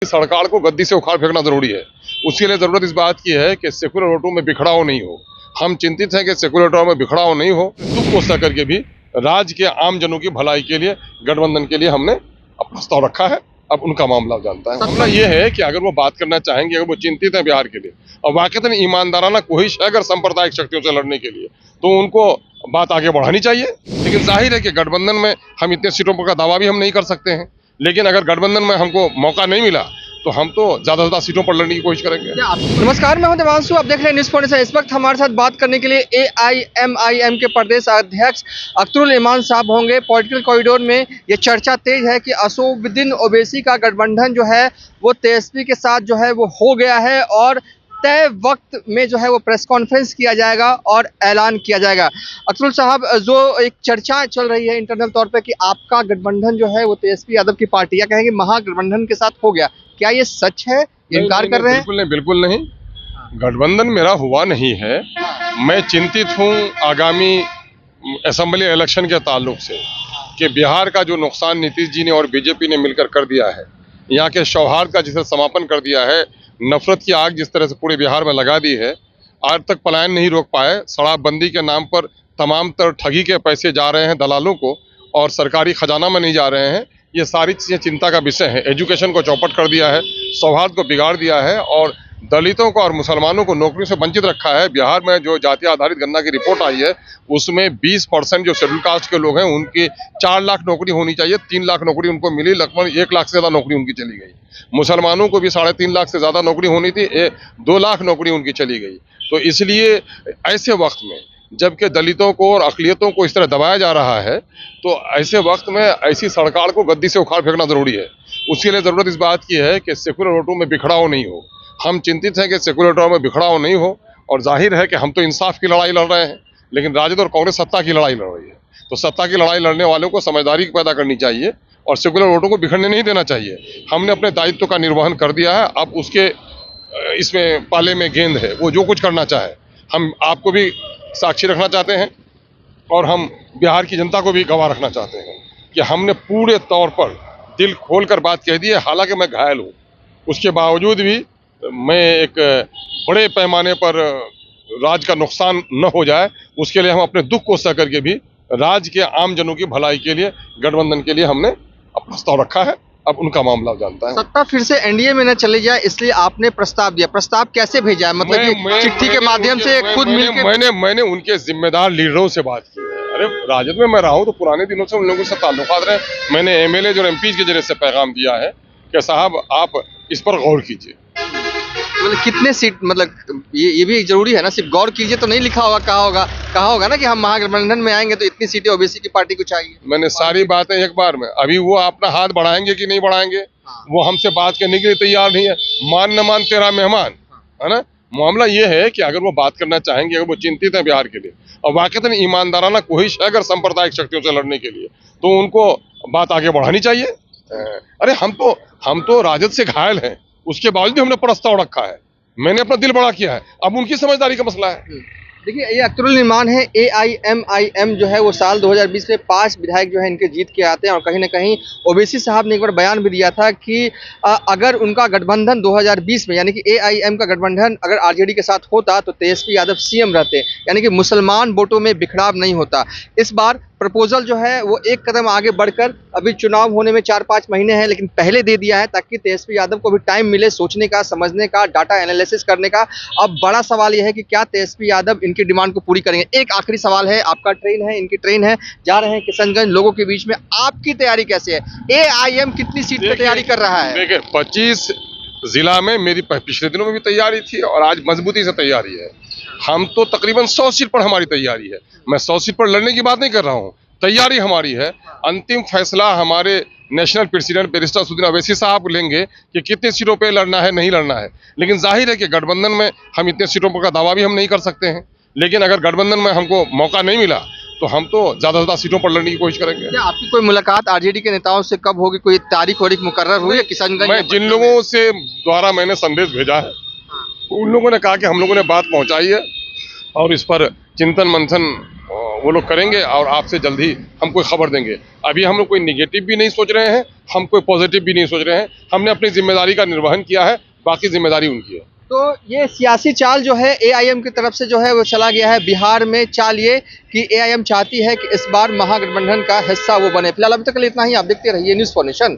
सरकार को गद्दी से उखाड़ फेंकना जरूरी है। उसके लिए जरूरत इस बात की है कि सेकुलर वोटों में बिखराव नहीं हो। हम चिंतित हैं कि सेकुलर वोटों में बिखराव नहीं हो। दुख कोसा करके भी राज्य के आम जनों की भलाई के लिए गठबंधन के लिए हमने प्रस्ताव रखा है। अब उनका मामला जानता है। मामला ये है कि अगर वो बात करना चाहेंगे, अगर वो चिंतित है बिहार के लिए और वाकई ईमानदाराना कोशिश है अगर सांप्रदायिक शक्तियों से लड़ने के लिए, तो उनको बात आगे बढ़ानी चाहिए। लेकिन जाहिर है कि गठबंधन में हम इतने सीटों पर का दावा भी हम नहीं कर सकते हैं। लेकिन अगर गठबंधन में हमको मौका नहीं मिला तो हम तो ज्यादा से ज्यादा सीटों पर लड़ने की कोशिश करेंगे। नमस्कार, मैं हूं देवांशु, आप देख रहे हैं न्यूज़ फाउंडेशन। इस वक्त हमारे साथ बात करने के लिए AIMIM के प्रदेश अध्यक्ष अख्तरुल इमान साहब होंगे। पॉलिटिकल कॉरिडोर में ये चर्चा तेज है कि असदुद्दीन ओवैसी का गठबंधन जो है वो तेजस्वी के साथ जो है वो हो गया है और तय वक्त में जो है वो प्रेस कॉन्फ्रेंस किया जाएगा और ऐलान किया जाएगा। अख्तरुल साहब, जो एक चर्चा चल रही है इंटरनल तौर पे कि आपका गठबंधन जो है वो तेजस्वी यादव की पार्टी या कहेंगे महागठबंधन के साथ हो गया, क्या ये सच है? इनकार कर रहे हैं? बिल्कुल नहीं। गठबंधन मेरा हुआ नहीं है। मैं चिंतित हूँ आगामी असेंबली इलेक्शन के ताल्लुक से कि बिहार का जो नुकसान नीतीश जी ने और बीजेपी ने मिलकर कर दिया है, यहाँ के सौहार्द का जिस तरह समापन कर दिया है, नफरत की आग जिस तरह से पूरे बिहार में लगा दी है, आज तक पलायन नहीं रोक पाए। शराबबंदी के नाम पर तमाम तरह ठगी के पैसे जा रहे हैं दलालों को और सरकारी खजाना में नहीं जा रहे हैं। ये सारी चीज़ें चिंता का विषय है। एजुकेशन को चौपट कर दिया है, सौहार्द को बिगाड़ दिया है और दलितों को और मुसलमानों को नौकरी से वंचित रखा है। बिहार में जो जाति आधारित गणना की रिपोर्ट आई है उसमें 20% जो शेड्यूल कास्ट के लोग हैं उनकी 4 लाख नौकरी होनी चाहिए, 3 लाख नौकरी उनको मिली, लगभग 1 लाख से ज़्यादा नौकरी उनकी चली गई। मुसलमानों को भी 3.5 लाख से ज़्यादा नौकरी होनी थी, 2 लाख नौकरी उनकी चली गई। तो इसलिए ऐसे वक्त में जबकि दलितों को और अक़लियतों को इस तरह दबाया जा रहा है, तो ऐसे वक्त में ऐसी सरकार को गद्दी से उखाड़ फेंकना जरूरी है। उसके लिए ज़रूरत इस बात की है कि सेकुलर वोटों में बिखराव नहीं हो। हम चिंतित हैं कि सेकुलर वोटों में बिखराव नहीं हो और जाहिर है कि हम तो इंसाफ की लड़ाई लड़ रहे हैं, लेकिन राजद और कांग्रेस सत्ता की लड़ाई लड़ रही है। तो सत्ता की लड़ाई लड़ने वालों को समझदारी पैदा करनी चाहिए और सेकुलर वोटों को बिखरने नहीं देना चाहिए। हमने अपने दायित्व का निर्वहन कर दिया है। अब उसके इसमें पाले में गेंद है, वो जो कुछ करना चाहे। हम आपको भी साक्षी रखना चाहते हैं और हम बिहार की जनता को भी गवाह रखना चाहते हैं कि हमने पूरे तौर पर दिल खोलकर बात कह दी है। हालांकि मैं घायल हूँ, उसके बावजूद भी मैं एक बड़े पैमाने पर राज्य का नुकसान न हो जाए, उसके लिए हम अपने दुख को सह करके भी राज्य के आम जनों की भलाई के लिए गठबंधन के लिए हमने प्रस्ताव रखा है। अब उनका मामला जानता है। सत्ता फिर से एनडीए में न चली जाए इसलिए आपने प्रस्ताव दिया। प्रस्ताव कैसे भेजा है? मतलब चिट्ठी के माध्यम से खुद मिलकर? मैंने उनके जिम्मेदार लीडरों से बात की है। अरे राजद में मैं रहा हूँ तो पुराने दिनों से उन लोगों से ताल्लुकात रहे। मैंने MLA और MPs के जरिए से पैगाम दिया है कि साहब आप इस पर गौर कीजिए। मतलब कितने सीट, मतलब ये भी जरूरी है ना, सिर्फ गौर कीजिए तो नहीं लिखा होगा, कहा होगा ना कि हम महागठबंधन में आएंगे तो इतनी सीटें ओबीसी की पार्टी को चाहिए। मैंने सारी बातें एक बार में, अभी वो अपना हाथ बढ़ाएंगे कि नहीं बढ़ाएंगे, वो हमसे बात करने के लिए तैयार नहीं है। मान न मान तेरा मेहमान, है ना। मामला ये है कि अगर वो बात करना चाहेंगे, अगर वो चिंतित है बिहार के लिए और वाकई ईमानदाराना कोशिश है अगर सांप्रदायिक शक्तियों से लड़ने के लिए, तो उनको बात आगे बढ़ानी चाहिए। अरे हम तो राजद से घायल हैं, उसके बावजूद हमने प्रस्ताव रखा है। मैंने अपना दिल बड़ा किया है, अब उनकी समझदारी का मसला है। देखिए, ये अख्तरुल इमान है। AIMIM जो है वो साल 2020 में 5 विधायक जो है इनके जीत के आते हैं और कहीं ना कहीं ओवैसी साहब ने एक बार बयान भी दिया था कि अगर उनका गठबंधन 2020 में यानी कि AIM का गठबंधन अगर RJD के साथ होता तो तेजस्वी यादव CM रहते, यानी कि मुसलमान वोटों में बिखराव नहीं होता। इस बार प्रपोजल जो है वो एक कदम आगे बढ़कर, अभी चुनाव होने में 4-5 महीने हैं लेकिन पहले दे दिया है ताकि तेजस्वी यादव को भी टाइम मिले सोचने का, समझने का, डाटा एनालिसिस करने का। अब बड़ा सवाल यह है कि क्या तेजस्वी यादव इनकी डिमांड को पूरी करेंगे। एक आखिरी सवाल है, आपका ट्रेन है, इनकी ट्रेन है, जा रहे हैं किशनगंज लोगों के बीच में, आपकी तैयारी कैसे है? AIM कितनी सीट पर तैयारी कर रहा है? देखिए, 25 जिला में मेरी पिछले दिनों में भी तैयारी थी और आज मजबूती से तैयारी है। हम तो तकरीबन 100 सीट पर हमारी तैयारी है। मैं 100 सीट पर लड़ने की बात नहीं कर रहा हूँ, तैयारी हमारी है। अंतिम फैसला हमारे national president barrister Asaduddin Owaisi साहब लेंगे कि कितनी सीटों पे लड़ना है, नहीं लड़ना है। लेकिन जाहिर है कि गठबंधन में हम इतने सीटों पर का दावा भी हम नहीं कर सकते हैं। लेकिन अगर गठबंधन में हमको मौका नहीं मिला तो हम तो ज्यादा से ज्यादा सीटों पर लड़ने की कोशिश करेंगे। क्या आपकी कोई मुलाकात RJD के नेताओं से कब होगी? कोई तारीख मुकर्रर हुई है किशनगंज? मैं जिन लोगों से द्वारा मैंने संदेश भेजा है उन लोगों ने कहा कि हम लोगों ने बात पहुंचाई है और इस पर चिंतन मंथन वो लोग करेंगे और आपसे जल्द ही हम कोई खबर देंगे। अभी हम लोग कोई निगेटिव भी नहीं सोच रहे हैं, हम कोई पॉजिटिव भी नहीं सोच रहे हैं। हमने अपनी जिम्मेदारी का निर्वहन किया है, बाकी जिम्मेदारी उनकी है। तो ये सियासी चाल जो है एआईएम की तरफ से जो है वो चला गया है बिहार में। चाल ये कि एआईएम चाहती है कि इस बार महागठबंधन का हिस्सा वो बने। फिलहाल अभी तक के लिए इतना ही। आप देखते रहिए न्यूज़ फॉर नेशन।